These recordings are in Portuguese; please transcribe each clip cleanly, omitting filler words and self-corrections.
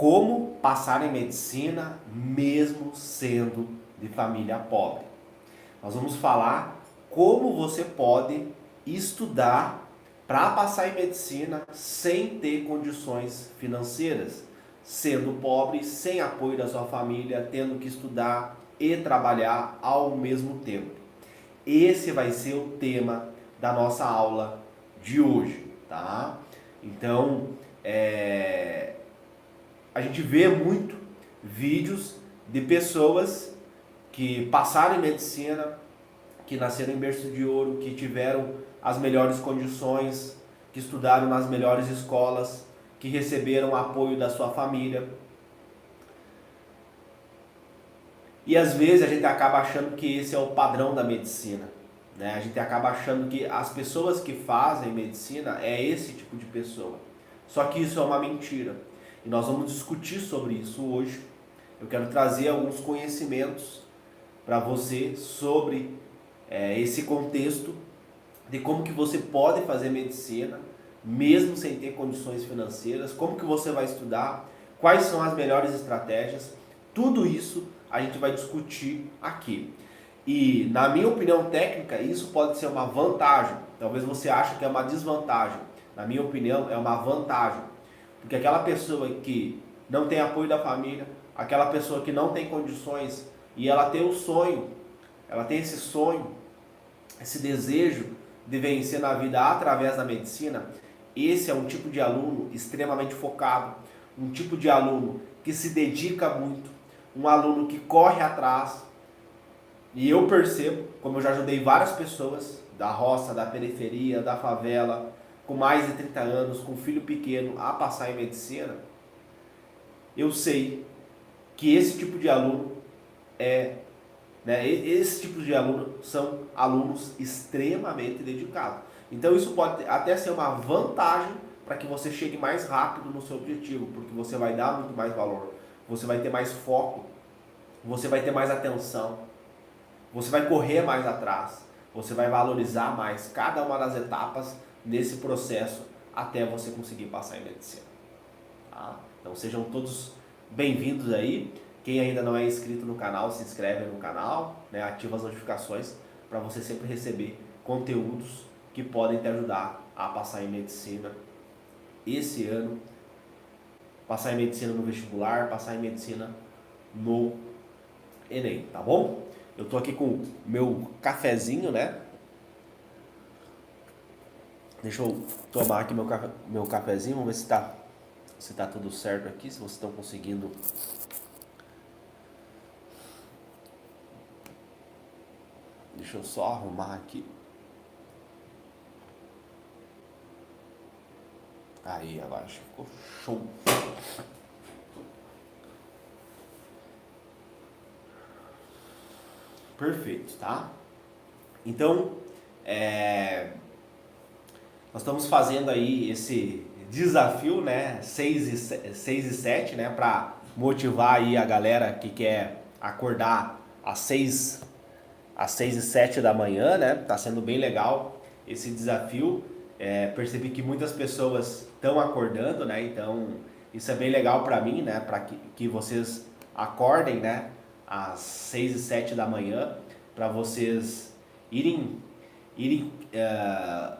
Como passar em medicina mesmo sendo de família pobre. Nós vamos falar como você pode estudar para passar em medicina sem ter condições financeiras, sendo pobre, sem apoio da sua família, tendo que estudar e trabalhar ao mesmo tempo. Esse vai ser o tema da nossa aula de hoje, tá? Então, a gente vê muito vídeos de pessoas que passaram em medicina, que nasceram em berço de ouro, que tiveram as melhores condições, que estudaram nas melhores escolas, que receberam apoio da sua família. E às vezes a gente acaba achando que esse é o padrão da medicina, né? A gente acaba achando que as pessoas que fazem medicina é esse tipo de pessoa. Só que isso é uma mentira. E nós vamos discutir sobre isso hoje. Eu quero trazer alguns conhecimentos para você sobre esse contexto de como que você pode fazer medicina mesmo sem ter condições financeiras, como que você vai estudar, quais são as melhores estratégias. Tudo isso a gente vai discutir aqui. E na minha opinião técnica, isso pode ser uma vantagem. Talvez você ache que é uma desvantagem. Na minha opinião, é uma vantagem. Porque aquela pessoa que não tem apoio da família, aquela pessoa que não tem condições e ela tem o sonho, ela tem esse sonho, esse desejo de vencer na vida através da medicina, esse é um tipo de aluno extremamente focado, um tipo de aluno que se dedica muito, um aluno que corre atrás. E eu percebo, como eu já ajudei várias pessoas da roça, da periferia, da favela, com mais de 30 anos, com filho pequeno, a passar em medicina, eu sei que esse tipo de aluno esse tipo de aluno são alunos extremamente dedicados. Então isso pode até ser uma vantagem para que você chegue mais rápido no seu objetivo, porque você vai dar muito mais valor, você vai ter mais foco, você vai ter mais atenção, você vai correr mais atrás, você vai valorizar mais cada uma das etapas nesse processo até você conseguir passar em medicina. Tá? Então sejam todos bem-vindos aí. Quem ainda não é inscrito no canal, se inscreve no canal, né? Ativa as notificações para você sempre receber conteúdos que podem te ajudar a passar em medicina esse ano, passar em medicina no vestibular, passar em medicina no Enem, tá bom? Eu tô aqui com meu cafezinho, né? Deixa eu tomar aqui meu cafezinho, vamos ver se tá tudo certo aqui, se vocês estão conseguindo. Deixa eu só arrumar aqui. Aí, agora acho que ficou show. Perfeito, tá? Então, nós estamos fazendo aí esse desafio, né? 6 e 7, né? Para motivar aí a galera que quer acordar às 6 e 7 da manhã, né? Tá sendo bem legal esse desafio. Percebi que muitas pessoas estão acordando, né? Então isso é bem legal para mim, né? Para que vocês acordem, né? Às 6 e 7 da manhã, para vocês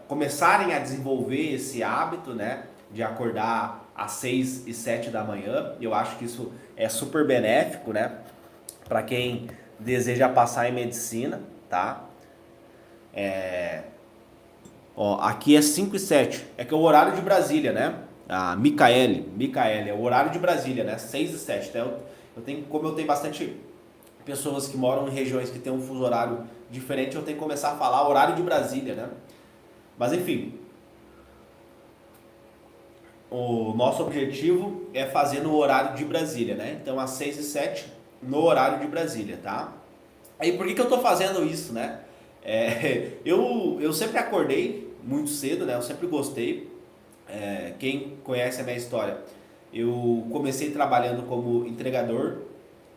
começarem a desenvolver esse hábito, né? De acordar às 6 e 7 da manhã. Eu acho que isso é super benéfico, né? Para quem deseja passar em medicina, tá? Aqui é 5 e 7, é que é o horário de Brasília, né? Micaele, é o horário de Brasília, né? 6 e 7. Então, como eu tenho bastante pessoas que moram em regiões que tem um fuso horário diferente, eu tenho que começar a falar horário de Brasília, né? Mas enfim, o nosso objetivo é fazer no horário de Brasília, né? Então, às 6 e 7 no horário de Brasília, tá? Aí, por que eu tô fazendo isso, né? Eu sempre acordei muito cedo, né? Eu sempre gostei. Quem conhece a minha história, eu comecei trabalhando como entregador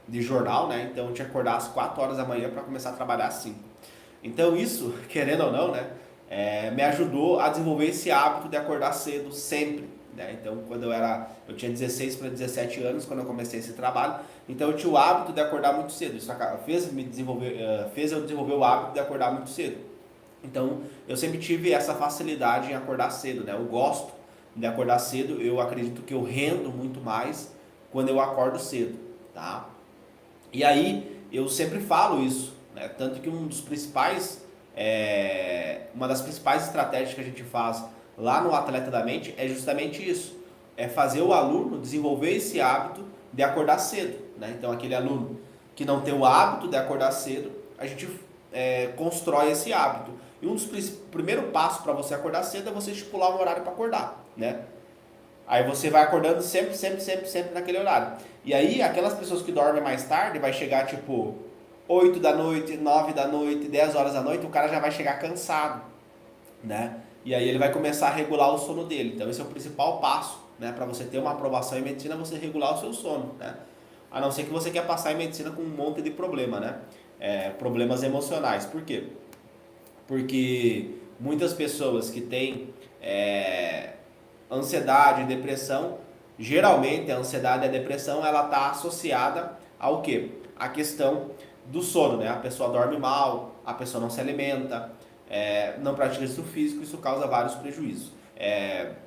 de jornal, né? Então eu tinha que acordar às 4 horas da manhã para começar a trabalhar às 5. Então isso, querendo ou não, né? Me ajudou a desenvolver esse hábito de acordar cedo sempre. né? Então, eu tinha 16 para 17 anos quando eu comecei esse trabalho, então eu tinha o hábito de acordar muito cedo. Isso fez eu desenvolver o hábito de acordar muito cedo. Então, eu sempre tive essa facilidade em acordar cedo, né? Eu gosto de acordar cedo, eu acredito que eu rendo muito mais quando eu acordo cedo, tá? E aí, eu sempre falo isso, né? Tanto que uma das principais estratégias que a gente faz lá no Atleta da Mente é justamente isso, é fazer o aluno desenvolver esse hábito de acordar cedo, né? Então, aquele aluno que não tem o hábito de acordar cedo, a gente constrói esse hábito. E um dos primeiros passos para você acordar cedo é você estipular um horário para acordar, né? Aí você vai acordando sempre, sempre, sempre, sempre naquele horário. E aí, aquelas pessoas que dormem mais tarde, vai chegar tipo 8 da noite, 9 da noite, 10 horas da noite, o cara já vai chegar cansado, né? E aí ele vai começar a regular o sono dele. Então esse é o principal passo, né? Para você ter uma aprovação em medicina, você regular o seu sono, né? A não ser que você quer passar em medicina com um monte de problema, né? Problemas emocionais. Por quê? Porque muitas pessoas que têm ansiedade e depressão, geralmente a ansiedade e a depressão, ela está associada ao quê? A questão do sono, né? A pessoa dorme mal, a pessoa não se alimenta, não pratica exercício físico, isso causa vários prejuízos.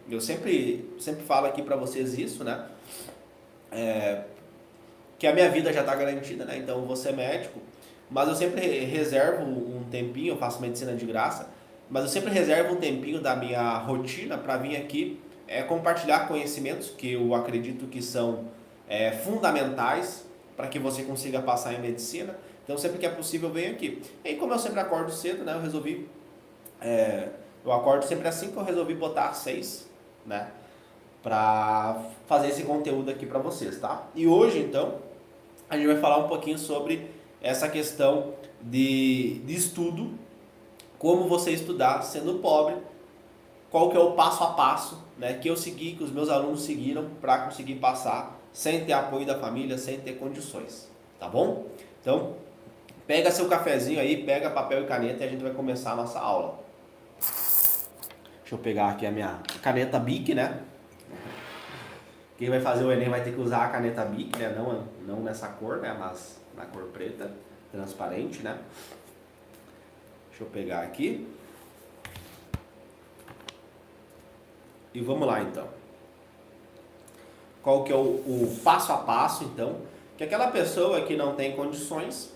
Eu sempre falo aqui para vocês isso, né? Que a minha vida já está garantida, né? Então eu vou ser médico, mas eu sempre reservo um tempinho, eu faço medicina de graça, mas eu sempre reservo um tempinho da minha rotina para vir aqui compartilhar conhecimentos que eu acredito que são fundamentais para que você consiga passar em medicina. Então sempre que é possível eu venho aqui. E aí, como eu sempre acordo cedo, né, eu acordo sempre às 5, eu resolvi botar às 6, né, para fazer esse conteúdo aqui para vocês, tá? E hoje então a gente vai falar um pouquinho sobre essa questão de estudo, como você estudar sendo pobre, qual que é o passo a passo, né, que eu segui, que os meus alunos seguiram para conseguir passar sem ter apoio da família, sem ter condições, tá bom? Então, pega seu cafezinho aí, pega papel e caneta e a gente vai começar a nossa aula. Deixa eu pegar aqui a minha caneta Bic, né? Quem vai fazer o Enem vai ter que usar a caneta Bic, né? Não nessa cor, né? Mas na cor preta, transparente, né? Deixa eu pegar aqui. E vamos lá, então. Qual que é o passo a passo, então? Que aquela pessoa que não tem condições,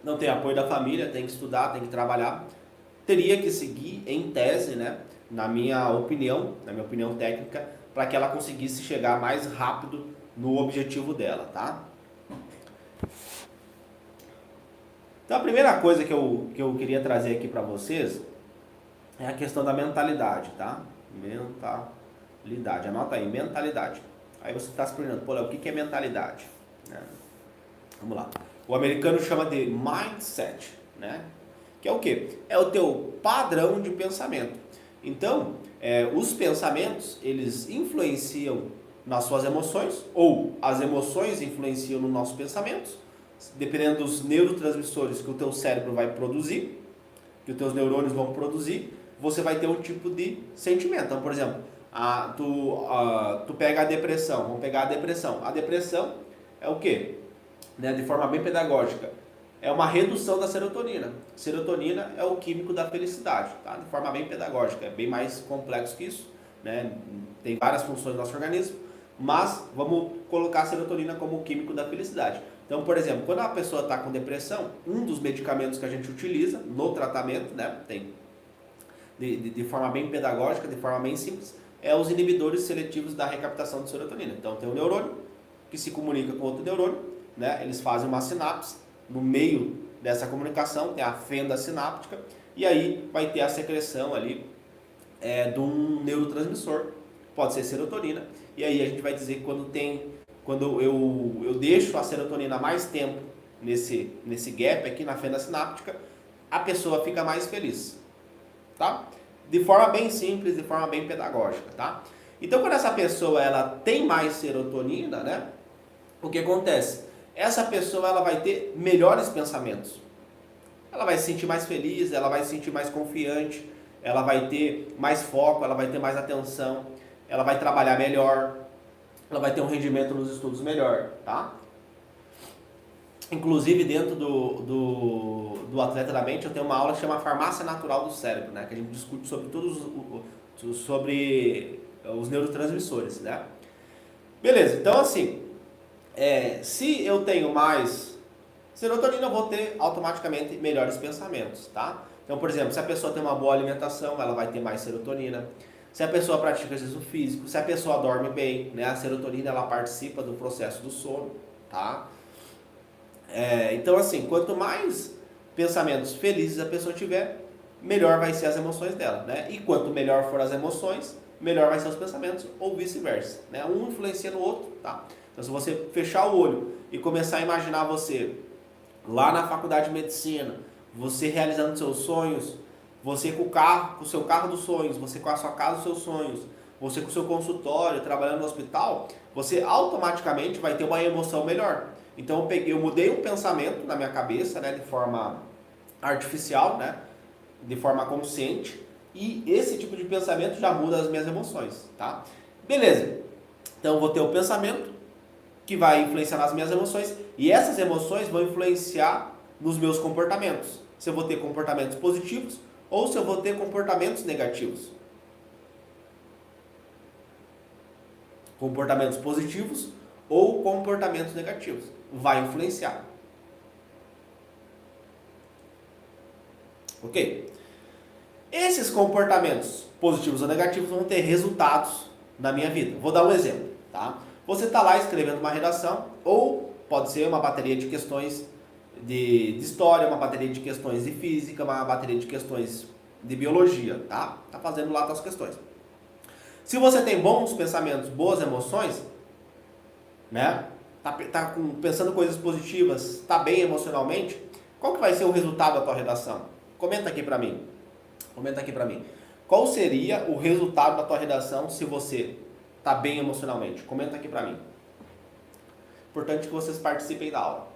não tem apoio da família, tem que estudar, tem que trabalhar, teria que seguir em tese, né? Na minha opinião técnica, para que ela conseguisse chegar mais rápido no objetivo dela, tá? Então a primeira coisa que eu queria trazer aqui para vocês é a questão da mentalidade, tá? Mentalidade, anota aí, mentalidade. Aí você está se perguntando, pô, Léo, o que é mentalidade? Vamos lá. O americano chama de mindset, né? Que é o quê? É o teu padrão de pensamento. Então, os pensamentos, eles influenciam nas suas emoções, ou as emoções influenciam nos nossos pensamentos, dependendo dos neurotransmissores que o teu cérebro vai produzir, que os teus neurônios vão produzir, você vai ter um tipo de sentimento. Então, por exemplo, tu pega a depressão, vamos pegar a depressão. A depressão é o quê? Né, de forma bem pedagógica, é uma redução da serotonina. Serotonina é o químico da felicidade, tá? De forma bem pedagógica, é bem mais complexo que isso, né? Tem várias funções do nosso organismo, mas vamos colocar a serotonina como o químico da felicidade. Então, por exemplo, quando a pessoa está com depressão, um dos medicamentos que a gente utiliza no tratamento, né, tem de forma bem pedagógica, de forma bem simples, é os inibidores seletivos da recaptação de serotonina. Então, tem um neurônio que se comunica com outro neurônio, né? Eles fazem uma sinapse, no meio dessa comunicação tem a fenda sináptica, e aí vai ter a secreção ali de um neurotransmissor, pode ser serotonina, e aí a gente vai dizer que quando eu deixo a serotonina mais tempo nesse gap aqui na fenda sináptica, a pessoa fica mais feliz, tá? De forma bem simples, de forma bem pedagógica, tá? Então, quando essa pessoa ela tem mais serotonina, né? O que acontece? Essa pessoa ela vai ter melhores pensamentos. Ela vai se sentir mais feliz, ela vai se sentir mais confiante, ela vai ter mais foco, ela vai ter mais atenção. ela vai trabalhar melhor, ela vai ter um rendimento nos estudos melhor, tá? Inclusive, dentro do Atleta da Mente, eu tenho uma aula que chama Farmácia Natural do Cérebro, né? Que a gente discute sobre sobre os neurotransmissores, né? Beleza, então assim, se eu tenho mais serotonina, eu vou ter automaticamente melhores pensamentos, tá? Então, por exemplo, se a pessoa tem uma boa alimentação, ela vai ter mais serotonina. Se a pessoa pratica exercício físico, se a pessoa dorme bem, né? A serotonina, ela participa do processo do sono, tá? Então, assim, quanto mais pensamentos felizes a pessoa tiver, melhor vai ser as emoções dela, né? E quanto melhor for as emoções, melhor vai ser os pensamentos, ou vice-versa, né? Um influencia no outro, tá? Então, se você fechar o olho e começar a imaginar você lá na faculdade de medicina, você realizando seus sonhos, você com o carro, com o seu carro dos sonhos, você com a sua casa dos seus sonhos, você com o seu consultório, trabalhando no hospital, você automaticamente vai ter uma emoção melhor. Então eu mudei um pensamento na minha cabeça, né, de forma artificial, né, de forma consciente, e esse tipo de pensamento já muda as minhas emoções, tá? Beleza. Então eu vou ter o pensamento que vai influenciar nas minhas emoções, e essas emoções vão influenciar nos meus comportamentos. Se eu vou ter comportamentos positivos ou se eu vou ter comportamentos negativos. Comportamentos positivos ou comportamentos negativos. Vai influenciar. Ok? Esses comportamentos positivos ou negativos vão ter resultados na minha vida. Vou dar um exemplo, tá? Você está lá escrevendo uma redação, ou pode ser uma bateria de questões de história, uma bateria de questões de física, uma bateria de questões de biologia, tá? Tá fazendo lá as questões. Se você tem bons pensamentos, boas emoções, né? Tá pensando coisas positivas, tá bem emocionalmente, qual que vai ser o resultado da tua redação? Comenta aqui pra mim. Comenta aqui pra mim. Qual seria o resultado da tua redação se você tá bem emocionalmente? Comenta aqui pra mim. Importante que vocês participem da aula.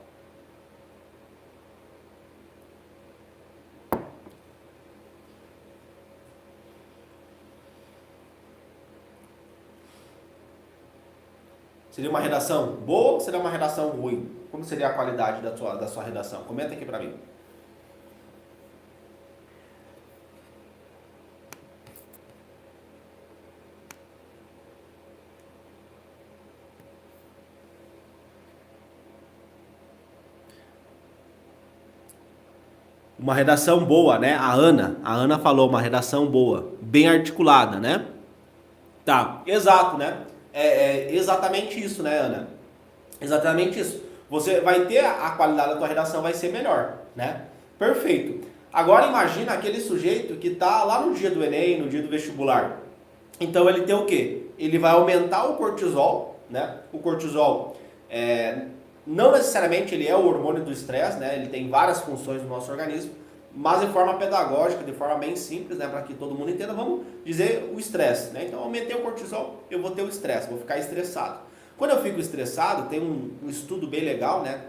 Seria uma redação boa ou seria uma redação ruim? Como seria a qualidade da sua redação? Comenta aqui pra mim. Uma redação boa, né? A Ana falou uma redação boa, bem articulada, né? Tá, exato, né? É exatamente isso, né, Ana? Exatamente isso. Você vai ter a qualidade da tua redação vai ser melhor, né? Perfeito. Agora imagina aquele sujeito que tá lá no dia do Enem, no dia do vestibular. Então ele tem o quê? Ele vai aumentar o cortisol, né? O cortisol não necessariamente ele é o hormônio do estresse, né? Ele tem várias funções no nosso organismo, mas de forma pedagógica, de forma bem simples, né? Para que todo mundo entenda, vamos dizer o estresse, né? Então, aumentei o cortisol, eu vou ter o estresse, vou ficar estressado. Quando eu fico estressado, tem um estudo bem legal, né?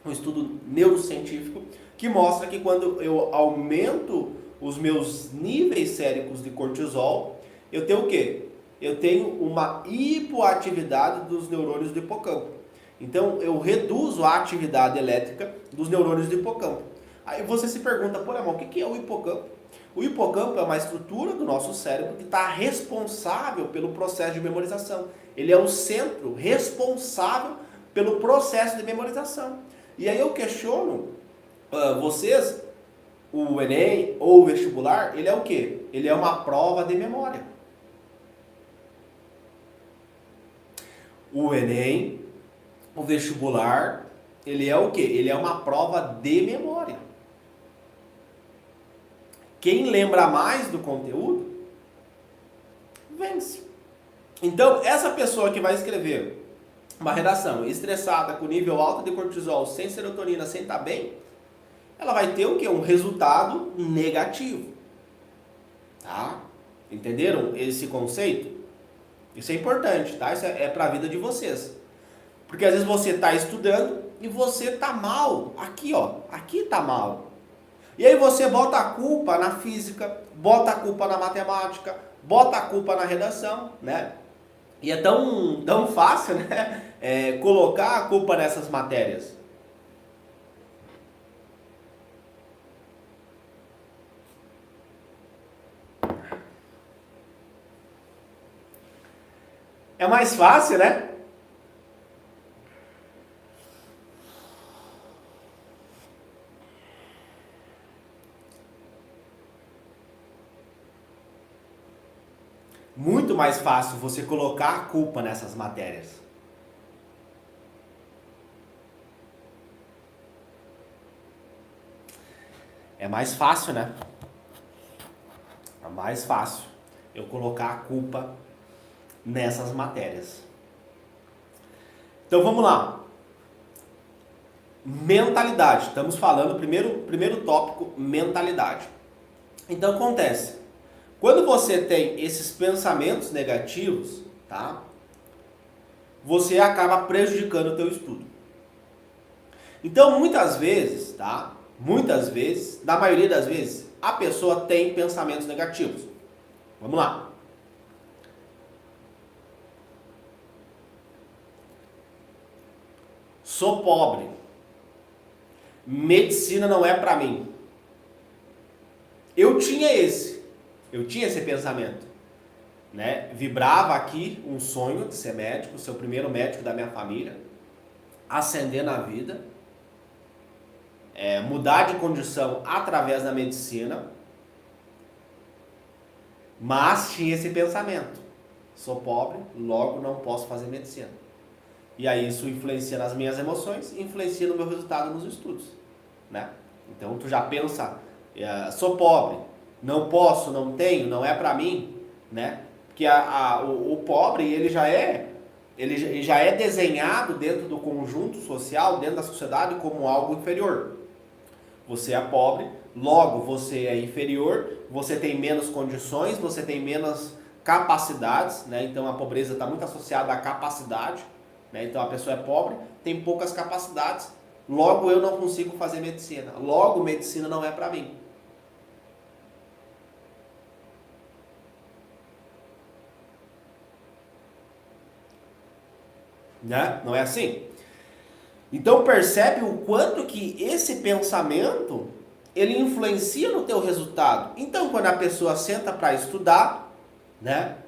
Um estudo neurocientífico que mostra que quando eu aumento os meus níveis séricos de cortisol, eu tenho o quê? Eu tenho uma hipoatividade dos neurônios do hipocampo. Então, eu reduzo a atividade elétrica dos neurônios do hipocampo. Aí você se pergunta, pô, irmão, o que é o hipocampo? O hipocampo é uma estrutura do nosso cérebro que está responsável pelo processo de memorização. Ele é o centro responsável pelo processo de memorização. E aí eu questiono vocês, o Enem ou o vestibular, ele é o quê? Ele é uma prova de memória. O Enem, o vestibular, ele é o quê? Ele é uma prova de memória. Quem lembra mais do conteúdo, vence. Então, essa pessoa que vai escrever uma redação estressada, com nível alto de cortisol, sem serotonina, sem estar bem, ela vai ter o quê? Um resultado negativo. Tá? Entenderam esse conceito? Isso é importante, tá? Isso é para a vida de vocês. Porque às vezes você está estudando e você está mal. Aqui, ó. Aqui está mal. E aí você bota a culpa na física, bota a culpa na matemática, bota a culpa na redação, né? E é tão fácil, né? Colocar a culpa nessas matérias. É mais fácil, né? Muito mais fácil você colocar a culpa nessas matérias. É mais fácil, né? É mais fácil eu colocar a culpa nessas matérias. Então vamos lá. Mentalidade. Estamos falando, primeiro tópico, mentalidade. Então acontece, quando você tem esses pensamentos negativos, tá? Você acaba prejudicando o teu estudo. Então muitas vezes, tá? Muitas vezes, na maioria das vezes, a pessoa tem pensamentos negativos. Vamos lá. Sou pobre. Medicina não é pra mim. Eu tinha esse pensamento, né? Vibrava aqui um sonho de ser médico, ser o primeiro médico da minha família, ascender na vida, mudar de condição através da medicina, mas tinha esse pensamento: sou pobre, logo não posso fazer medicina. E aí isso influencia nas minhas emoções, influencia no meu resultado nos estudos, né? Então tu já pensa, sou pobre, não posso, não tenho, não é pra mim, né? Porque o pobre, ele já é desenhado dentro do conjunto social, dentro da sociedade, como algo inferior. Você é pobre, logo você é inferior, você tem menos condições, você tem menos capacidades, né? Então a pobreza está muito associada à capacidade, né? Então a pessoa é pobre, tem poucas capacidades, logo eu não consigo fazer medicina, logo medicina não é para mim. Né? Não é assim? Então percebe o quanto que esse pensamento ele influencia no teu resultado. Então quando a pessoa senta para estudar, né?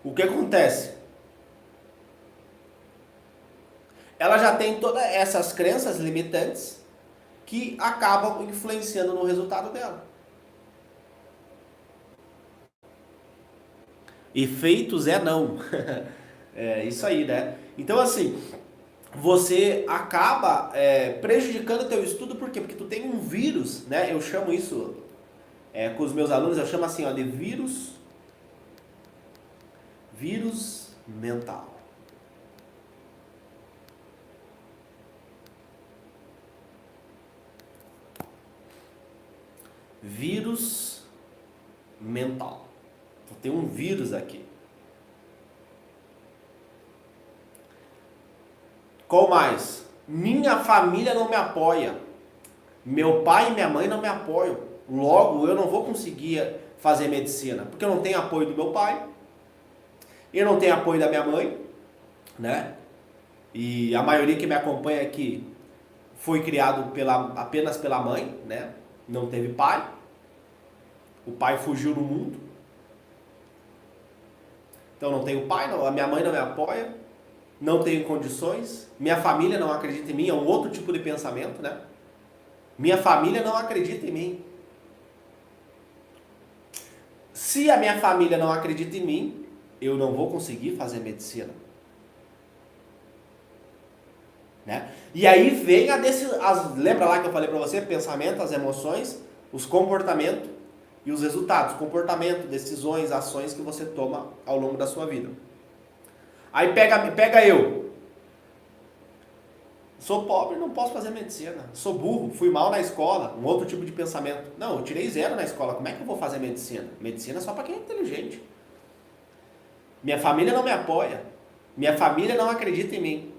O que acontece? Ela já tem todas essas crenças limitantes que acabam influenciando no resultado dela. Efeitos é não. É isso aí, né? Então assim, você acaba prejudicando o teu estudo, por quê? Porque tu tem um vírus, né? Eu chamo isso, com os meus alunos, eu chamo assim, ó, de vírus mental. Vírus mental. Tu tem um vírus aqui. Qual mais? Minha família não me apoia. Meu pai e minha mãe não me apoiam. Logo, eu não vou conseguir fazer medicina, porque eu não tenho apoio do meu pai, eu não tenho apoio da minha mãe, né? E a maioria que me acompanha aqui foi criado apenas pela mãe, né? Não teve pai. O pai fugiu do mundo. Então não tenho pai, não, a minha mãe não me apoia, não tenho condições, minha família não acredita em mim, é um outro tipo de pensamento, né? Minha família não acredita em mim. Se a minha família não acredita em mim, eu não vou conseguir fazer medicina. Né? E aí vem lembra lá que eu falei para você? Pensamento, as emoções, os comportamentos e os resultados. Comportamento, decisões, ações que você toma ao longo da sua vida. Aí pega eu. Sou pobre, não posso fazer medicina. Sou burro, fui mal na escola. Um outro tipo de pensamento. Não, eu tirei 0 na escola. Como é que eu vou fazer medicina? Medicina é só para quem é inteligente. Minha família não me apoia. Minha família não acredita em mim.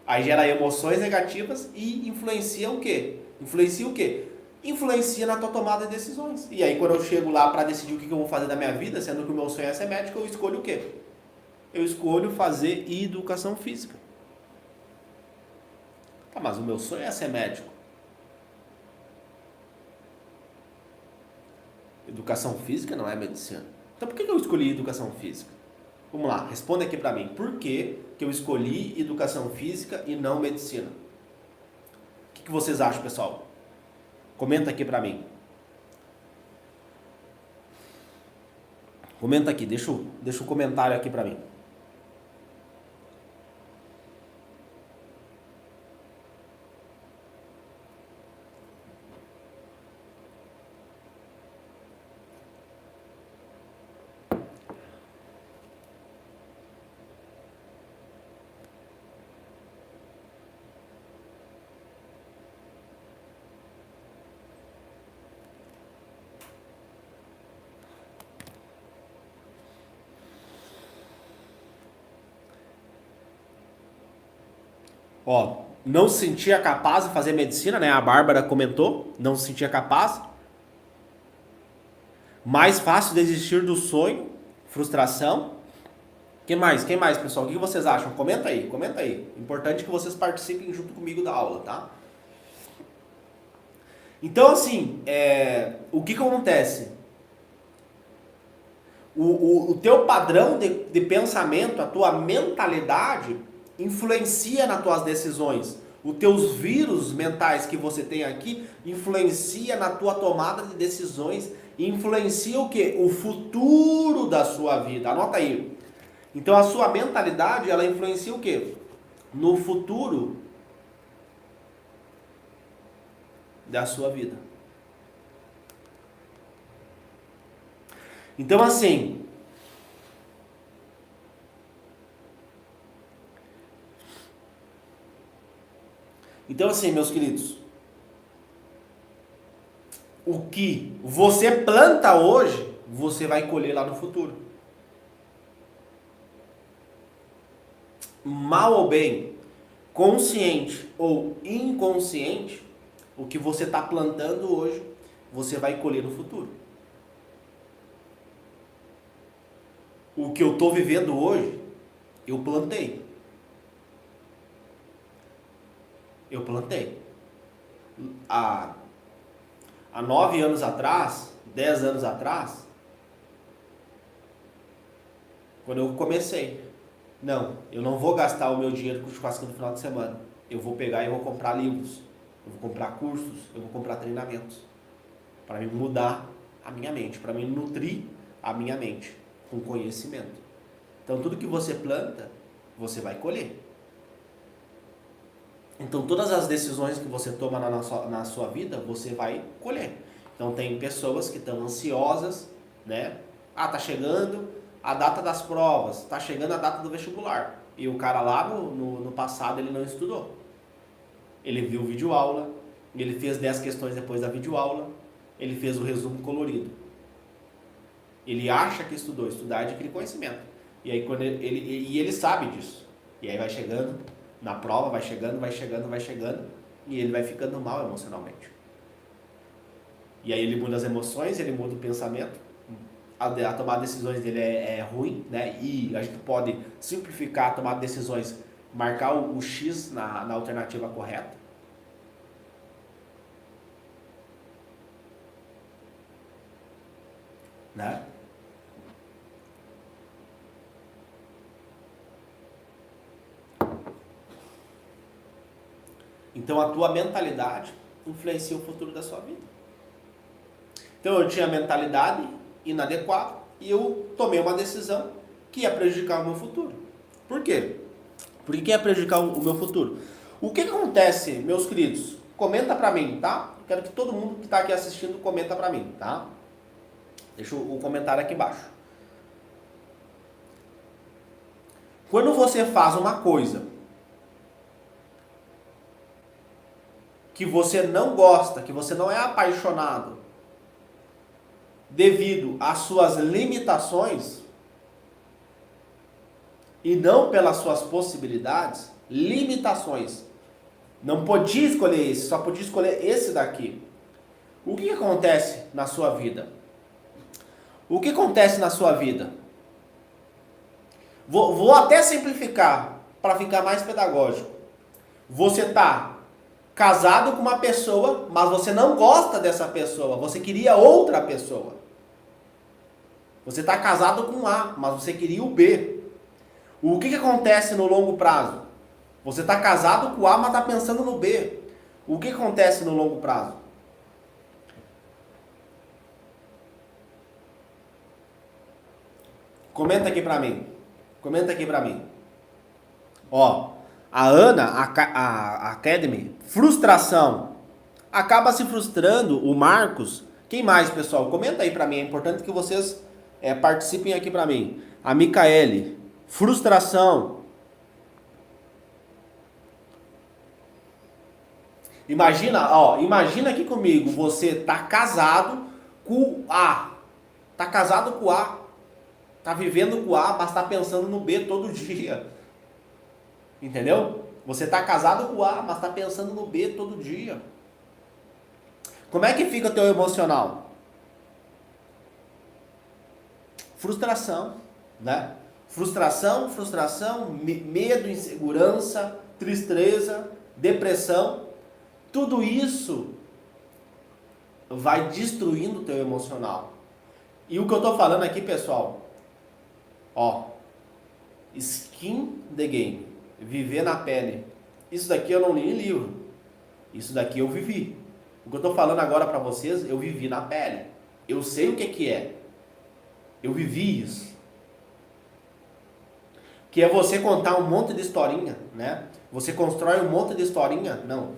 Aí gera emoções negativas e influencia o quê? Influencia o quê? influencia na tua tomada de decisões. E aí quando eu chego lá para decidir o que eu vou fazer da minha vida, sendo que o meu sonho é ser médico, eu escolho o quê? Eu escolho fazer educação física. Tá, mas o meu sonho é ser médico. Educação física não é medicina. Então por que eu escolhi educação física? Vamos lá, responda aqui para mim. Por que eu escolhi educação física e não medicina? O que vocês acham, pessoal? Comenta aqui para mim. Comenta aqui, deixa um comentário aqui para mim. Ó, não se sentia capaz de fazer medicina, né? A Bárbara comentou, não se sentia capaz. Mais fácil desistir do sonho, frustração. Quem mais, pessoal? O que vocês acham? Comenta aí, comenta aí. Importante que vocês participem junto comigo da aula, tá? Então, assim, o que acontece? O teu padrão de pensamento, a tua mentalidade influencia nas tuas decisões. Os teus vírus mentais que você tem aqui influencia na tua tomada de decisões, influencia o quê? O futuro da sua vida. Anota aí. Então a sua mentalidade, ela influencia o quê? No futuro da sua vida. Então assim, meus queridos, o que você planta hoje, você vai colher lá no futuro. Mal ou bem, consciente ou inconsciente, o que você está plantando hoje, você vai colher no futuro. O que eu estou vivendo hoje, eu plantei. Eu plantei. Há 9 anos atrás, 10 anos atrás, quando eu comecei, não, eu não vou gastar o meu dinheiro com churrasco no final de semana. Eu vou pegar e vou comprar livros, eu vou comprar cursos, eu vou comprar treinamentos, para me mudar a minha mente, para me nutrir a minha mente com conhecimento. Então tudo que você planta, você vai colher. Então todas as decisões que você toma na sua vida, você vai colher. Então tem pessoas que estão ansiosas, né? Ah, tá chegando a data das provas, tá chegando a data do vestibular. E o cara lá no passado ele não estudou. Ele viu videoaula, ele fez 10 questões depois da videoaula, ele fez o resumo colorido. Ele acha que estudou, estudar é adquirir conhecimento. E aí quando ele sabe disso. E aí vai chegando na prova, vai chegando, e ele vai ficando mal emocionalmente. E aí ele muda as emoções, ele muda o pensamento, a tomar decisões dele é ruim, né? E a gente pode simplificar a tomar decisões, marcar o X na alternativa correta. Né? Então a tua mentalidade influencia o futuro da sua vida. Então eu tinha mentalidade inadequada e eu tomei uma decisão que ia prejudicar o meu futuro. Por quê? Por que ia prejudicar o meu futuro? O que acontece, meus queridos? Comenta pra mim, tá? Quero que todo mundo que está aqui assistindo comenta pra mim, tá? Deixa o comentário aqui embaixo. Quando você faz uma coisa que você não gosta, que você não é apaixonado, devido às suas limitações e não pelas suas possibilidades, limitações. Não podia escolher esse, só podia escolher esse daqui. O que acontece na sua vida? O que acontece na sua vida? Vou até simplificar para ficar mais pedagógico. Você está casado com uma pessoa, mas você não gosta dessa pessoa. Você queria outra pessoa. Você está casado com A, mas você queria o B. O que acontece no longo prazo? Você está casado com A, mas está pensando no B. O que acontece no longo prazo? Comenta aqui pra mim. Comenta aqui pra mim. Ó, a Ana, a Academy, frustração. Acaba se frustrando o Marcos. Quem mais, pessoal? Comenta aí pra mim. É importante que vocês participem aqui pra mim. A Micaele, frustração. Imagina aqui comigo. Você tá casado com A. Tá casado com A. Tá vivendo com A, mas tá pensando no B todo dia. Entendeu? Você tá casado com A, mas tá pensando no B todo dia. Como é que fica o teu emocional? Frustração, né? Frustração, medo, insegurança, tristeza, depressão. Tudo isso vai destruindo o teu emocional. E o que eu tô falando aqui, pessoal, skin the game, viver na pele. Isso daqui eu não li em livro. Isso daqui eu vivi. O que eu tô falando agora pra vocês, eu vivi na pele. Eu sei o que é. Eu vivi isso. Que é você contar um monte de historinha, né? Você constrói um monte de historinha. Não.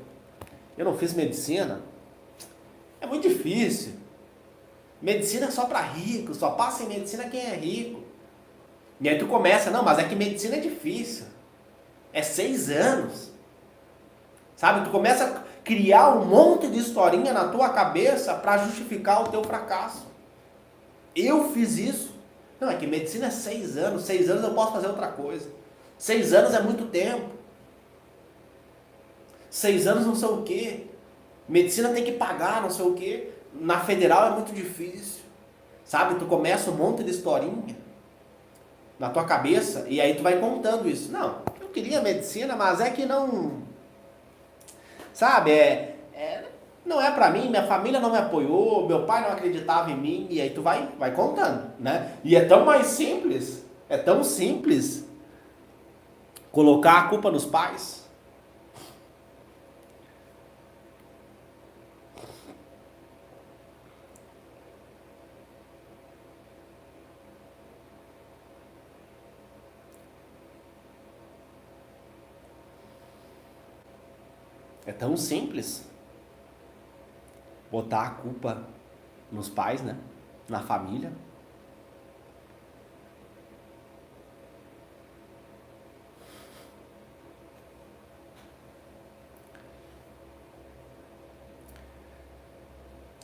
Eu não fiz medicina. É muito difícil. Medicina é só pra rico. Só passa em medicina quem é rico. E aí tu começa, não, mas é que medicina é difícil. É 6 anos. Sabe? Tu começa a criar um monte de historinha na tua cabeça para justificar o teu fracasso. Eu fiz isso. Não, é que medicina é 6 anos. 6 anos eu posso fazer outra coisa. 6 anos é muito tempo. 6 anos não sei o quê. Medicina tem que pagar não sei o quê. Na federal é muito difícil. Sabe? Tu começa um monte de historinha na tua cabeça, e aí tu vai contando isso. Não, eu queria medicina, mas é que não... Sabe, não é pra mim, minha família não me apoiou, meu pai não acreditava em mim, e aí tu vai contando, né? E é tão simples colocar a culpa nos pais. É tão simples botar a culpa nos pais, né? Na família.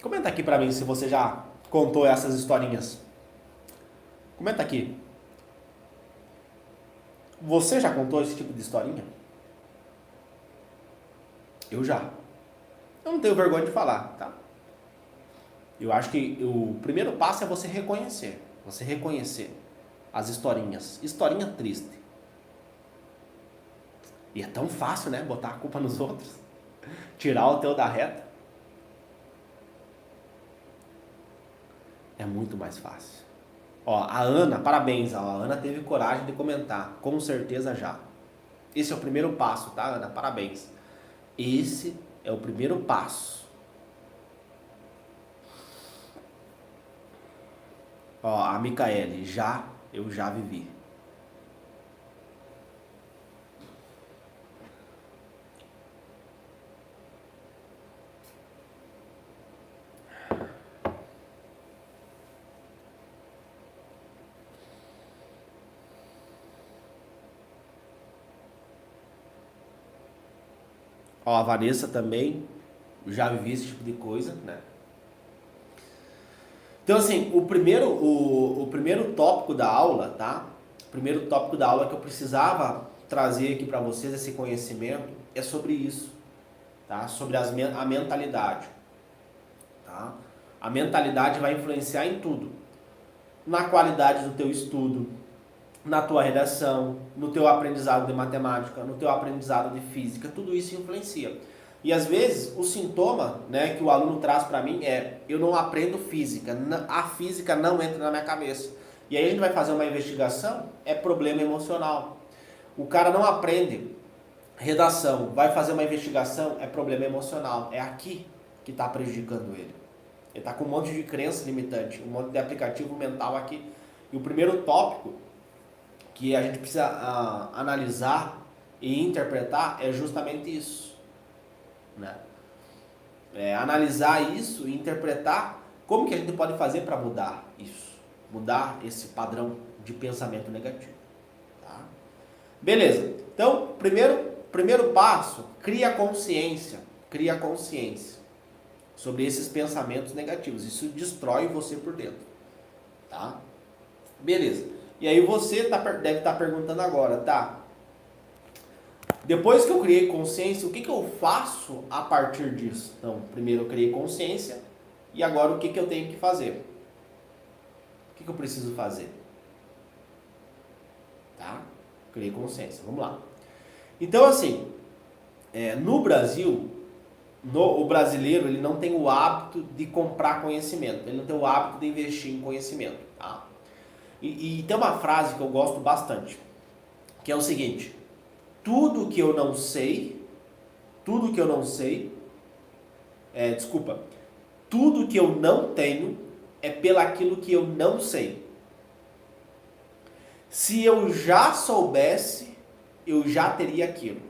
Comenta aqui pra mim se você já contou essas historinhas. Comenta aqui. Você já contou esse tipo de historinha? Eu já. Eu não tenho vergonha de falar, tá? Eu acho que o primeiro passo é você reconhecer. Você reconhecer as historinhas. Historinha triste. E é tão fácil, né? Botar a culpa nos outros. Tirar o teu da reta. É muito mais fácil. Ó, a Ana, parabéns. Ó, a Ana teve coragem de comentar. Com certeza já. Esse é o primeiro passo, tá, Ana? Parabéns. Esse é o primeiro passo. Ó, a Micaele, eu já vivi. Ó, a Vanessa também, já vivi esse tipo de coisa, né? Então, assim, o primeiro tópico da aula, tá? O primeiro tópico da aula que eu precisava trazer aqui para vocês, esse conhecimento, é sobre isso, tá? Sobre a mentalidade. Tá? A mentalidade vai influenciar em tudo. Na qualidade do teu estudo, na tua redação, no teu aprendizado de matemática, no teu aprendizado de física, tudo isso influencia. E às vezes o sintoma, né, que o aluno traz para mim é: eu não aprendo física, a física não entra na minha cabeça. E aí a gente vai fazer uma investigação, é problema emocional. O cara não aprende redação, vai fazer uma investigação, é problema emocional. É aqui que está prejudicando ele. Ele está com um monte de crença limitante, um monte de aplicativo mental aqui. E o primeiro tópico que a gente precisa analisar e interpretar é justamente isso, né? Analisar isso e interpretar como que a gente pode fazer para mudar isso, mudar esse padrão de pensamento negativo, tá? Beleza, então primeiro passo, cria consciência sobre esses pensamentos negativos, isso destrói você por dentro, tá? Beleza. E aí você deve estar perguntando agora, tá? Depois que eu criei consciência, o que eu faço a partir disso? Então, primeiro eu criei consciência e agora o que eu tenho que fazer? O que eu preciso fazer? Tá? Criei consciência, vamos lá. Então, assim, no Brasil, o brasileiro ele não tem o hábito de comprar conhecimento, ele não tem o hábito de investir em conhecimento, tá? E tem uma frase que eu gosto bastante, que é o seguinte: tudo que eu não sei, tudo que eu não tenho é pelaquilo que eu não sei. Se eu já soubesse, eu já teria aquilo.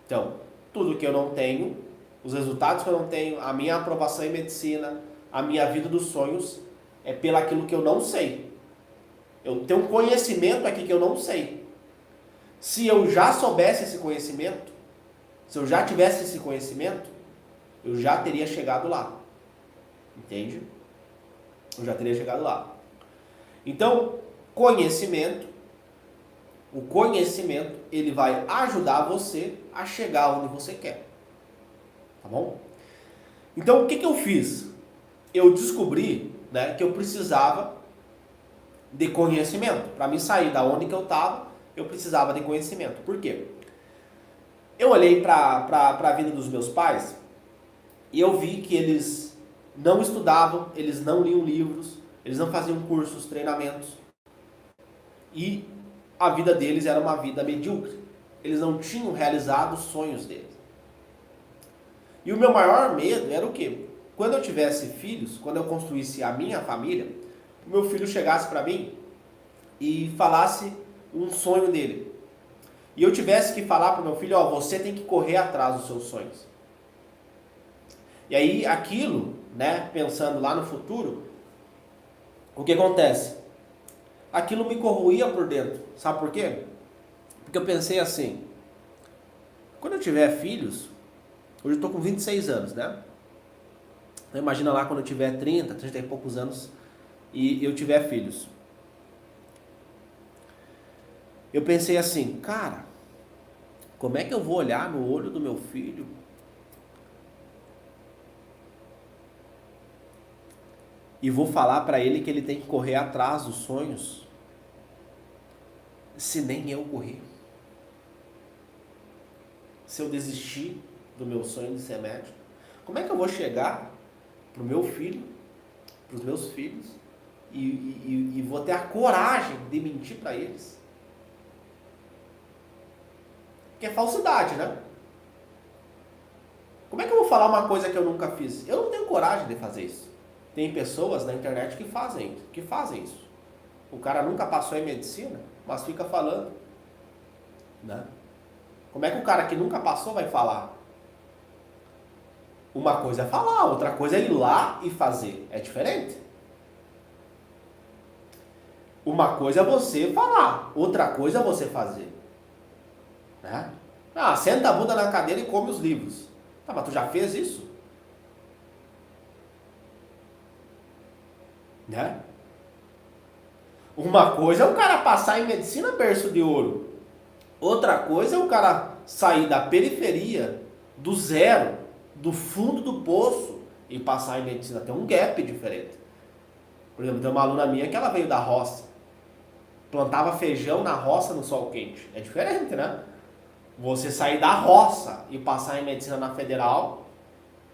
Então, tudo que eu não tenho, os resultados que eu não tenho, a minha aprovação em medicina, a minha vida dos sonhos, é pelaquilo que eu não sei. Eu tenho um conhecimento aqui que eu não sei. Se eu já soubesse esse conhecimento, se eu já tivesse esse conhecimento, eu já teria chegado lá. Entende? Eu já teria chegado lá. Então, o conhecimento, ele vai ajudar você a chegar onde você quer. Tá bom? Então, o que eu fiz? Eu descobri, né, que eu precisava de conhecimento. Para mim sair da onde que eu estava, eu precisava de conhecimento. Por quê? Eu olhei para a vida dos meus pais e eu vi que eles não estudavam, eles não liam livros, eles não faziam cursos, treinamentos. E a vida deles era uma vida medíocre. Eles não tinham realizado os sonhos deles. E o meu maior medo era o quê? Quando eu tivesse filhos, quando eu construísse a minha família, o meu filho chegasse para mim e falasse um sonho dele. E eu tivesse que falar para o meu filho: ó, você tem que correr atrás dos seus sonhos. E aí aquilo, né, pensando lá no futuro, o que acontece? Aquilo me corroía por dentro. Sabe por quê? Porque eu pensei assim: quando eu tiver filhos, hoje eu estou com 26 anos, né? Então imagina lá quando eu tiver 30 e poucos anos e eu tiver filhos. Eu pensei assim: cara, como é que eu vou olhar no olho do meu filho e vou falar para ele que ele tem que correr atrás dos sonhos, se nem eu corri? Se eu desistir do meu sonho de ser médico, como é que eu vou chegar pro meu filho, pros meus filhos, e vou ter a coragem de mentir para eles? Que é falsidade, né? Como é que eu vou falar uma coisa que eu nunca fiz? Eu não tenho coragem de fazer isso. Tem pessoas na internet que fazem isso. O cara nunca passou em medicina, mas fica falando, né? Como é que o cara que nunca passou vai falar? Uma coisa é falar, outra coisa é ir lá e fazer. É diferente. Uma coisa é você falar, outra coisa é você fazer. Né? Ah, senta a bunda na cadeira e come os livros. Tá, mas tu já fez isso? Né? Uma coisa é o cara passar em medicina berço de ouro. Outra coisa é o cara sair da periferia, do zero, do fundo do poço e passar em medicina. Tem um gap diferente. Por exemplo, tem uma aluna minha que ela veio da roça. Plantava feijão na roça no sol quente. É diferente, né? Você sair da roça e passar em medicina na federal,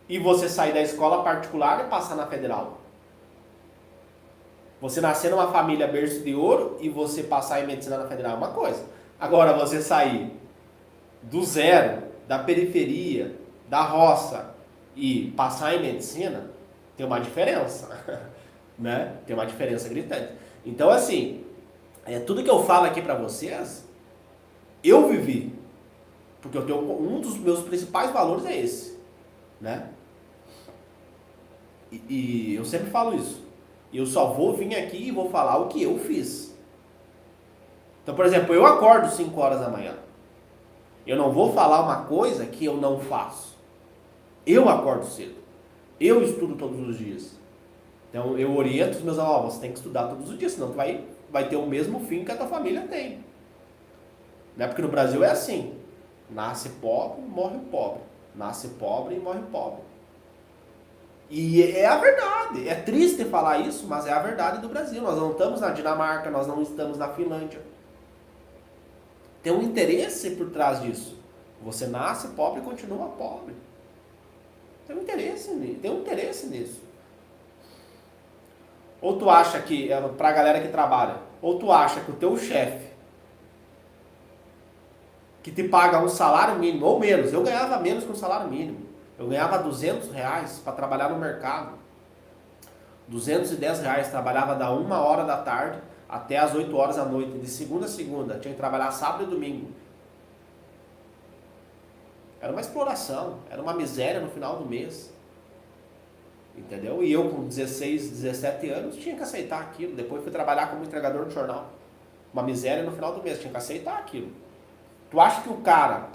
e você sair da escola particular e passar na federal. Você nascer numa família berço de ouro e você passar em medicina na federal é uma coisa. Agora, você sair do zero, da periferia, da roça e passar em medicina, tem uma diferença. Né? Tem uma diferença gritante. Então, assim, tudo que eu falo aqui pra vocês, eu vivi. Porque eu tenho um dos meus principais valores é esse. Né? E eu sempre falo isso. Eu só vou vir aqui e vou falar o que eu fiz. Então, por exemplo, eu acordo 5 horas da manhã. Eu não vou falar uma coisa que eu não faço. Eu acordo cedo. Eu estudo todos os dias. Então, eu oriento os meus alunos, você tem que estudar todos os dias, senão tu vai ter o mesmo fim que a tua família tem. Né? Porque no Brasil é assim. Nasce pobre, morre pobre. Nasce pobre e morre pobre. E é a verdade. É triste falar isso, mas é a verdade do Brasil. Nós não estamos na Dinamarca, nós não estamos na Finlândia. Tem um interesse por trás disso. Você nasce pobre e continua pobre. Tem um interesse nisso. Ou tu acha que, pra galera que trabalha, ou tu acha que o teu chefe, que te paga um salário mínimo, ou menos, eu ganhava menos que um salário mínimo. Eu ganhava R$ 200 para trabalhar no mercado. R$ 210, trabalhava da 1h da tarde até as 8 horas da noite, de segunda a segunda. Tinha que trabalhar sábado e domingo. Era uma exploração, era uma miséria no final do mês. Entendeu? E eu com 16, 17 anos tinha que aceitar aquilo. Depois fui trabalhar como entregador de jornal. Uma miséria no final do mês, tinha que aceitar aquilo. Tu acha que o cara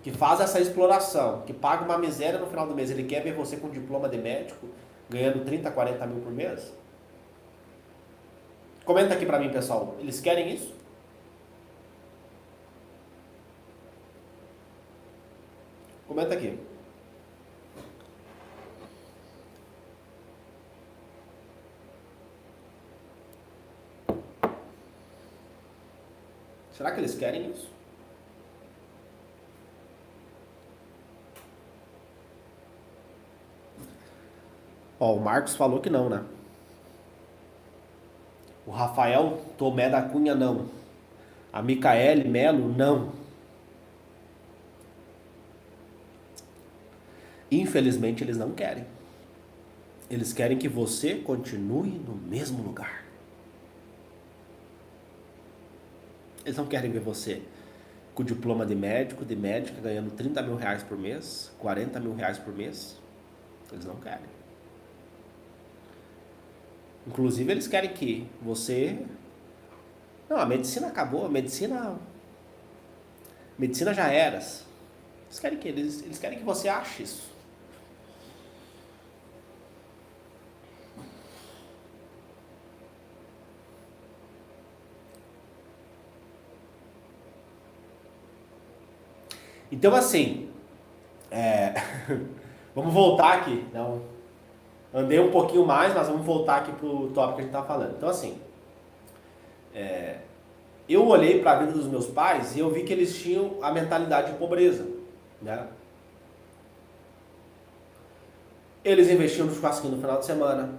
que faz essa exploração, que paga uma miséria no final do mês, ele quer ver você com diploma de médico, ganhando 30, 40 mil por mês? Comenta aqui pra mim, pessoal. Eles querem isso? Comenta aqui. Será que eles querem isso? Ó, o Marcos falou que não, né? O Rafael Tomé da Cunha, não. A Micaele Melo, não. Infelizmente, eles não querem. Eles querem que você continue no mesmo lugar. Eles não querem ver você com diploma de médico, de médica, ganhando 30 mil reais por mês, 40 mil reais por mês. Eles não querem. Inclusive, eles querem que você... Não, a medicina acabou, a medicina já era. Eles querem que você ache isso. Então, assim, vamos voltar aqui. Não, andei um pouquinho mais, mas vamos voltar aqui pro tópico que a gente tá falando. Então, assim, eu olhei para a vida dos meus pais e eu vi que eles tinham a mentalidade de pobreza, né? Eles investiam no churrasquinho no final de semana,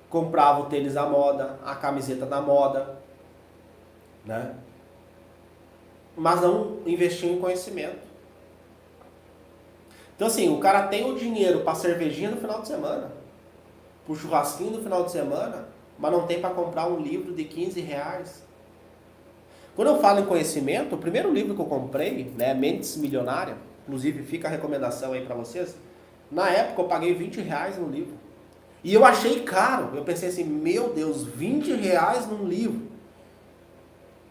compravam o tênis da moda, a camiseta da moda, né? Mas não investiam em conhecimento. Então, assim, o cara tem o dinheiro para cervejinha no final de semana, pro churrasquinho no final de semana, mas não tem para comprar um livro de 15 reais. Quando eu falo em conhecimento, o primeiro livro que eu comprei, né, Mentes Milionária, inclusive fica a recomendação aí para vocês, na época eu paguei 20 reais no livro. E eu achei caro, eu pensei assim, meu Deus, 20 reais num livro.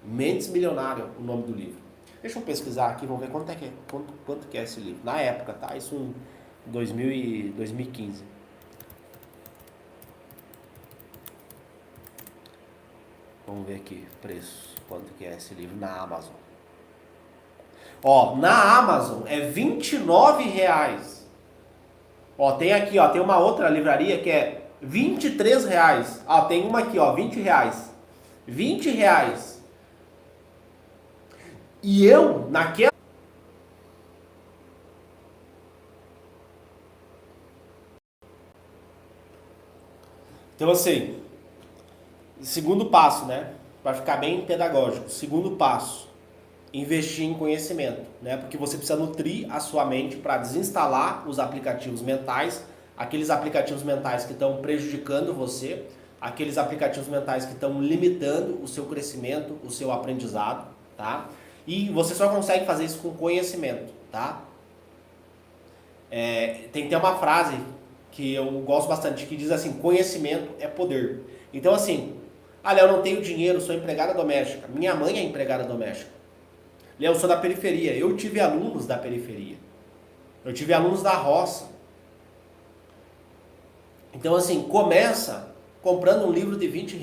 Mentes Milionária, o nome do livro. Deixa eu pesquisar aqui, vamos ver quanto que é esse livro. Na época, tá? Isso em 2015. Vamos ver aqui, preço. Quanto que é esse livro na Amazon. Ó, na Amazon é R$ 29. Ó, tem aqui, ó, tem uma outra livraria que é R$ 23. Ó, tem uma aqui, ó, R$ 20. R$ 20. E eu, naquela... Então, assim, segundo passo, né? Para ficar bem pedagógico. Segundo passo, investir em conhecimento, né? Porque você precisa nutrir a sua mente para desinstalar os aplicativos mentais, aqueles aplicativos mentais que estão prejudicando você, aqueles aplicativos mentais que estão limitando o seu crescimento, o seu aprendizado, tá? E você só consegue fazer isso com conhecimento, tá? Tem que ter uma frase que eu gosto bastante, que diz assim, conhecimento é poder. Então assim, Léo, eu não tenho dinheiro, sou empregada doméstica. Minha mãe é empregada doméstica. Léo, eu sou da periferia. Eu tive alunos da periferia. Eu tive alunos da roça. Então assim, começa comprando um livro de R$ 20.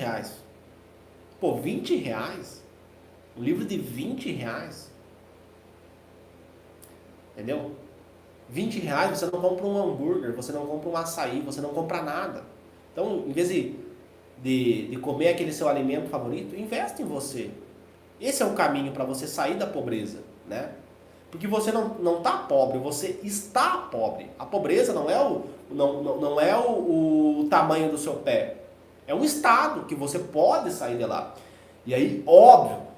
Pô, R$ 20? Um livro de R$ 20? Entendeu? R$ 20 você não compra um hambúrguer, você não compra um açaí, você não compra nada. Então, em vez de comer aquele seu alimento favorito, investe em você. Esse é o caminho para você sair da pobreza, né? Porque você não está pobre, você está pobre. A pobreza não é o tamanho do seu pé. É um estado que você pode sair de lá. E aí, óbvio,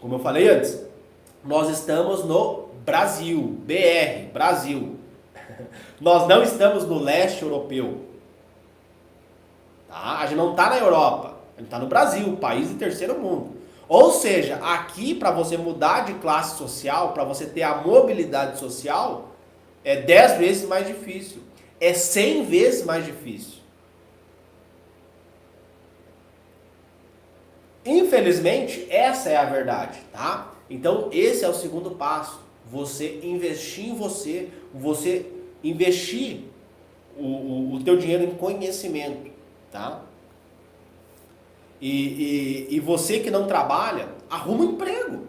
como eu falei antes, nós estamos no Brasil, BR, Brasil. Nós não estamos no leste europeu. Tá? A gente não está na Europa, a gente está no Brasil, país de terceiro mundo. Ou seja, aqui para você mudar de classe social, para você ter a mobilidade social, é 10 vezes mais difícil. É 100 vezes mais difícil. Infelizmente, essa é a verdade, tá? Então, esse é o segundo passo. Você investir em você, você investir o teu dinheiro em conhecimento, tá? E você que não trabalha, arruma um emprego.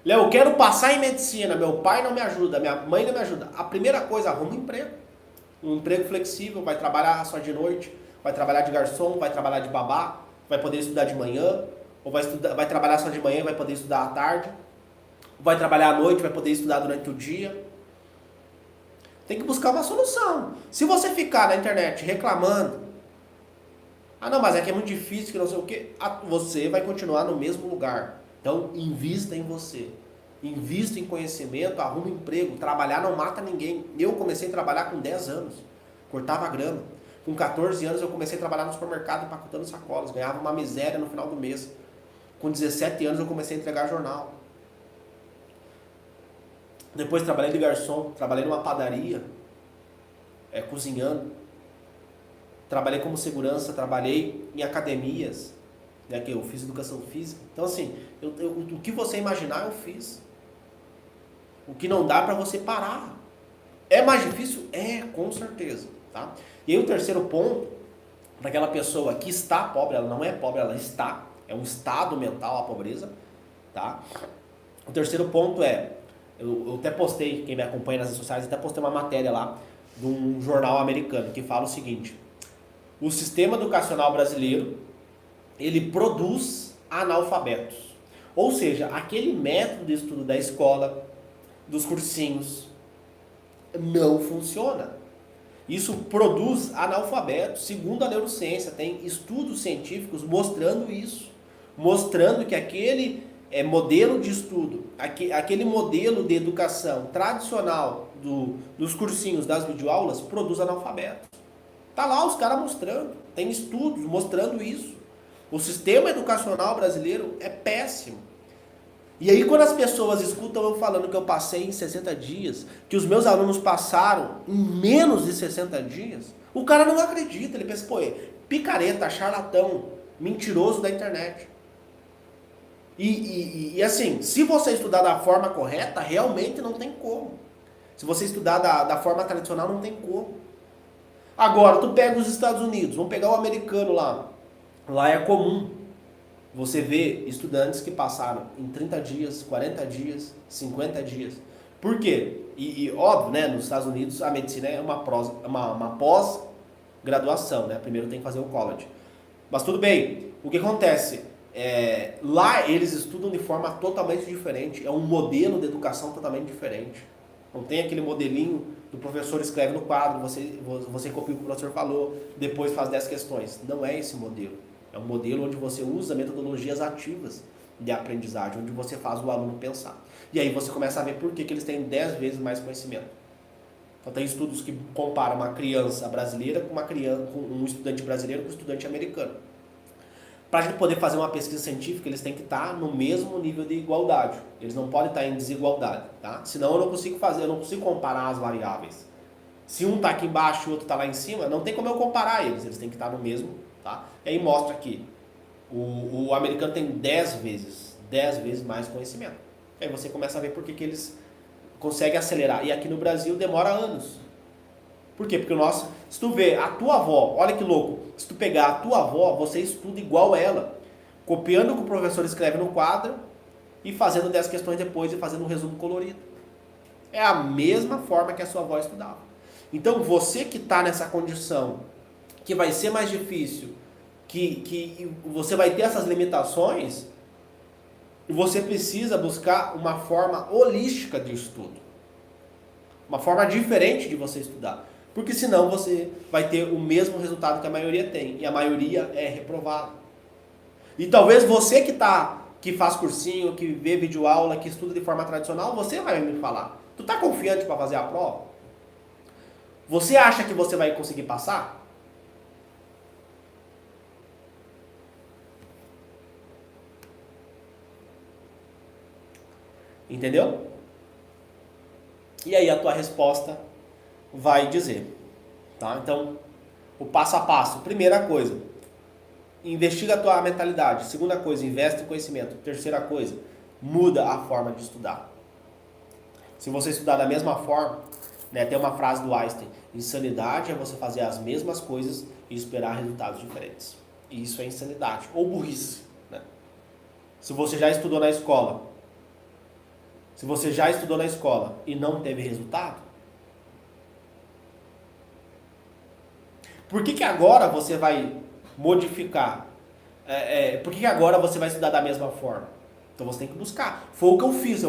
Léo, eu quero passar em medicina, meu pai não me ajuda, minha mãe não me ajuda. A primeira coisa, arruma um emprego. Um emprego flexível, vai trabalhar só de noite, vai trabalhar de garçom, vai trabalhar de babá, vai poder estudar de manhã, ou vai trabalhar só de manhã e vai poder estudar à tarde, vai trabalhar à noite, vai poder estudar durante o dia. Tem que buscar uma solução. Se você ficar na internet reclamando, não, mas é que é muito difícil, que não sei o que, você vai continuar no mesmo lugar. Então, invista em você. Invista em conhecimento, arruma um emprego. Trabalhar não mata ninguém. Eu comecei a trabalhar com 10 anos. Cortava grama. Com 14 anos eu comecei a trabalhar no supermercado empacotando sacolas. Ganhava uma miséria no final do mês. Com 17 anos eu comecei a entregar jornal. Depois trabalhei de garçom. Trabalhei numa padaria. Cozinhando. Trabalhei como segurança. Trabalhei em academias. Né, que eu fiz educação física. Então assim, o que você imaginar eu fiz. O que não dá para você parar. É mais difícil? Com certeza. Tá? E aí o terceiro ponto, para aquela pessoa que está pobre, ela não é pobre, ela está. É um estado mental a pobreza. Tá? O terceiro ponto eu até postei, quem me acompanha nas redes sociais, até postei uma matéria lá de um jornal americano que fala o seguinte: o sistema educacional brasileiro, ele produz analfabetos. Ou seja, aquele método de estudo da escola, dos cursinhos, não funciona. Isso produz analfabetos. Segundo a neurociência, tem estudos científicos mostrando isso. Mostrando que aquele modelo de estudo, aquele modelo de educação tradicional dos cursinhos, das videoaulas, produz analfabetos. Tá lá os caras mostrando. Tem estudos mostrando isso. O sistema educacional brasileiro é péssimo. E aí quando as pessoas escutam eu falando que eu passei em 60 dias, que os meus alunos passaram em menos de 60 dias, o cara não acredita, ele pensa, picareta, charlatão, mentiroso da internet. E assim, se você estudar da forma correta, realmente não tem como. Se você estudar da forma tradicional, não tem como. Agora, tu pega os Estados Unidos, vamos pegar o americano lá. Lá é comum você ver estudantes que passaram em 30 dias, 40 dias, 50 dias. Por quê? E óbvio, né, nos Estados Unidos a medicina é uma pós-graduação, né? Primeiro tem que fazer o college. Mas tudo bem, o que acontece? Lá eles estudam de forma totalmente diferente, é um modelo de educação totalmente diferente. Não tem aquele modelinho do professor escreve no quadro, você copia o que o professor falou, depois faz 10 questões. Não é esse modelo. É um modelo onde você usa metodologias ativas de aprendizagem, onde você faz o aluno pensar. E aí você começa a ver por que eles têm 10 vezes mais conhecimento. Então tem estudos que comparam uma criança brasileira com um estudante brasileiro com um estudante americano. Para a gente poder fazer uma pesquisa científica, eles têm que estar no mesmo nível de igualdade. Eles não podem estar em desigualdade, tá? Senão eu não consigo comparar as variáveis. Se um está aqui embaixo e o outro está lá em cima, não tem como eu comparar eles. Eles têm que estar no mesmo, tá? E aí mostra aqui, o americano tem 10 vezes mais conhecimento. Aí você começa a ver por que eles conseguem acelerar. E aqui no Brasil demora anos. Por quê? Porque se tu vê a tua avó, olha que louco, se tu pegar a tua avó, você estuda igual ela, copiando o que o professor escreve no quadro e fazendo 10 questões depois e fazendo um resumo colorido. É a mesma forma que a sua avó estudava. Então você que está nessa condição, que vai ser mais difícil, que você vai ter essas limitações, você precisa buscar uma forma holística de estudo. Uma forma diferente de você estudar. Porque senão você vai ter o mesmo resultado que a maioria tem. E a maioria é reprovada. E talvez você que faz cursinho, que vê videoaula, que estuda de forma tradicional, você vai me falar. Tu está confiante para fazer a prova? Você acha que você vai conseguir passar? Entendeu? E aí a tua resposta vai dizer, tá? Então, o passo a passo. Primeira coisa, investiga a tua mentalidade. Segunda coisa, investe em conhecimento. Terceira coisa, muda a forma de estudar. Se você estudar da mesma forma, né, tem uma frase do Einstein, insanidade é você fazer as mesmas coisas e esperar resultados diferentes. E isso é insanidade, ou burrice, né? Se você já estudou na escola, e não teve resultado, por que agora você vai modificar? Por que agora você vai estudar da mesma forma? Então você tem que buscar. Foi o que eu fiz.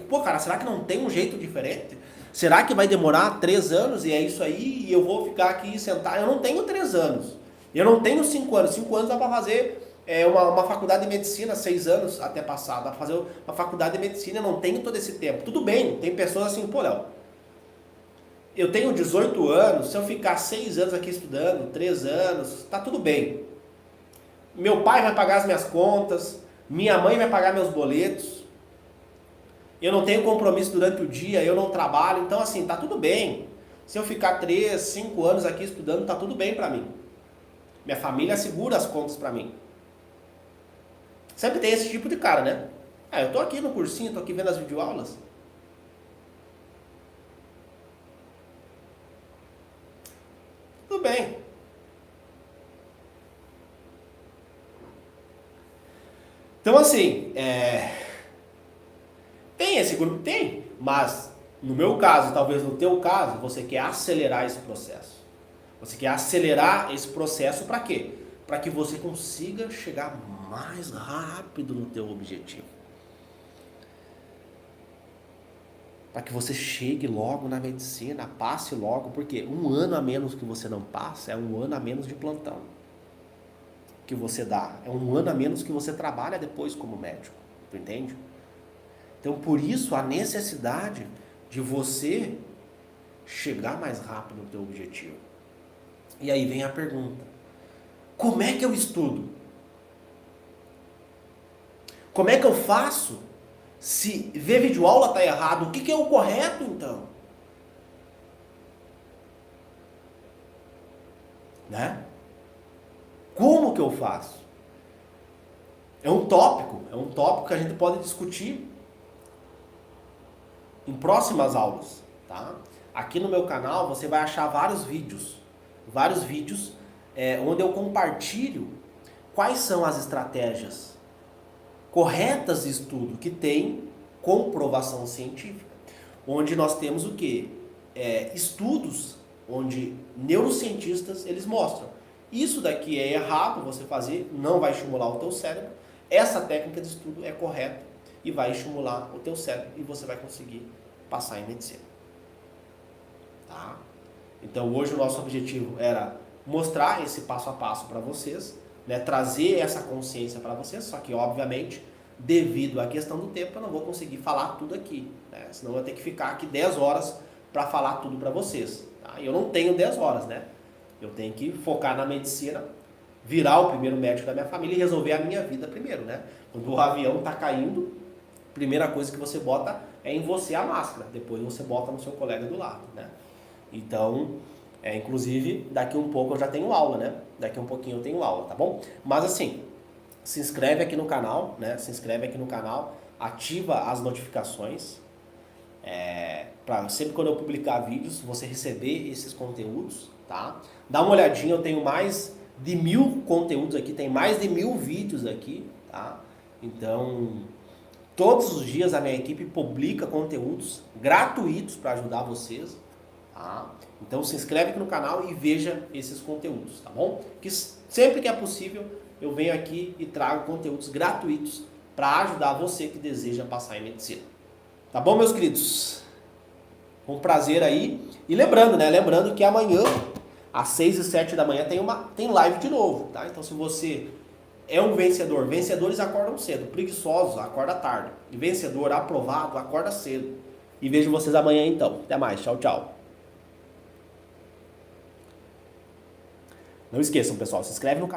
Pô, cara, será que não tem um jeito diferente? Será que vai demorar 3 anos e é isso aí e eu vou ficar aqui sentado? Eu não tenho 3 anos. Eu não tenho 5 anos. 5 anos dá para fazer uma faculdade de medicina, 6 anos até passar. Dá para fazer uma faculdade de medicina. Eu não tenho todo esse tempo. Tudo bem, tem pessoas assim, pô, Léo, eu tenho 18 anos, se eu ficar 6 anos aqui estudando, 3 anos, tá tudo bem. Meu pai vai pagar as minhas contas, minha mãe vai pagar meus boletos, eu não tenho compromisso durante o dia, eu não trabalho, então assim, tá tudo bem. Se eu ficar 3, 5 anos aqui estudando, tá tudo bem pra mim. Minha família segura as contas pra mim. Sempre tem esse tipo de cara, né? Eu tô aqui no cursinho, tô aqui vendo as videoaulas. Tudo bem. Então assim, tem esse grupo? Tem, mas no meu caso, talvez no teu caso, você quer acelerar esse processo. Você quer acelerar esse processo para quê? Para que você consiga chegar mais rápido no teu objetivo. Para que você chegue logo na medicina, passe logo, porque 1 ano a menos que você não passa é 1 ano a menos de plantão que você dá. É 1 ano a menos que você trabalha depois como médico. Tu entende? Então, por isso, a necessidade de você chegar mais rápido no teu objetivo. E aí vem a pergunta: como é que eu estudo? Como é que eu faço? Se ver videoaula está errado, o que é o correto então? Né? Como que eu faço? É um tópico que a gente pode discutir em próximas aulas, tá? Aqui no meu canal você vai achar vários vídeos onde eu compartilho quais são as estratégias corretas de estudo que tem comprovação científica. onde nós temos o quê? Estudos onde neurocientistas eles mostram. Isso daqui é errado você fazer, não vai estimular o teu cérebro. Essa técnica de estudo é correta e vai estimular o teu cérebro e você vai conseguir passar em medicina. Tá? Então hoje o nosso objetivo era mostrar esse passo a passo para vocês, né? Trazer essa consciência para vocês, só que obviamente, devido à questão do tempo, eu não vou conseguir falar tudo aqui, né? Senão eu vou ter que ficar aqui 10 horas para falar tudo para vocês. Tá? E eu não tenho 10 horas, né? Eu tenho que focar na medicina, virar o primeiro médico da minha família e resolver a minha vida primeiro, né? Quando o avião está caindo, a primeira coisa que você bota é em você a máscara, depois você bota no seu colega do lado, né? Então, inclusive, daqui um pouco eu já tenho aula, né? Daqui um pouquinho eu tenho aula, tá bom? Mas assim, se inscreve aqui no canal, né? Se inscreve aqui no canal, ativa as notificações, para sempre quando eu publicar vídeos, você receber esses conteúdos, tá? Dá uma olhadinha, eu tenho mais de 1000 conteúdos aqui, tem mais de 1000 vídeos aqui, tá? Então, todos os dias a minha equipe publica conteúdos gratuitos para ajudar vocês, tá? Então se inscreve aqui no canal e veja esses conteúdos, tá bom? Que sempre que é possível eu venho aqui e trago conteúdos gratuitos para ajudar você que deseja passar em medicina. Tá bom, meus queridos? Um prazer aí. E lembrando, né? Lembrando que amanhã, às 6 e 7 da manhã, tem live de novo, tá? Então se você é um vencedor, vencedores acordam cedo, preguiçosos acorda tarde. E vencedor aprovado acorda cedo. E vejo vocês amanhã então. Até mais. Tchau, tchau. Não esqueçam, pessoal, se inscreve no canal.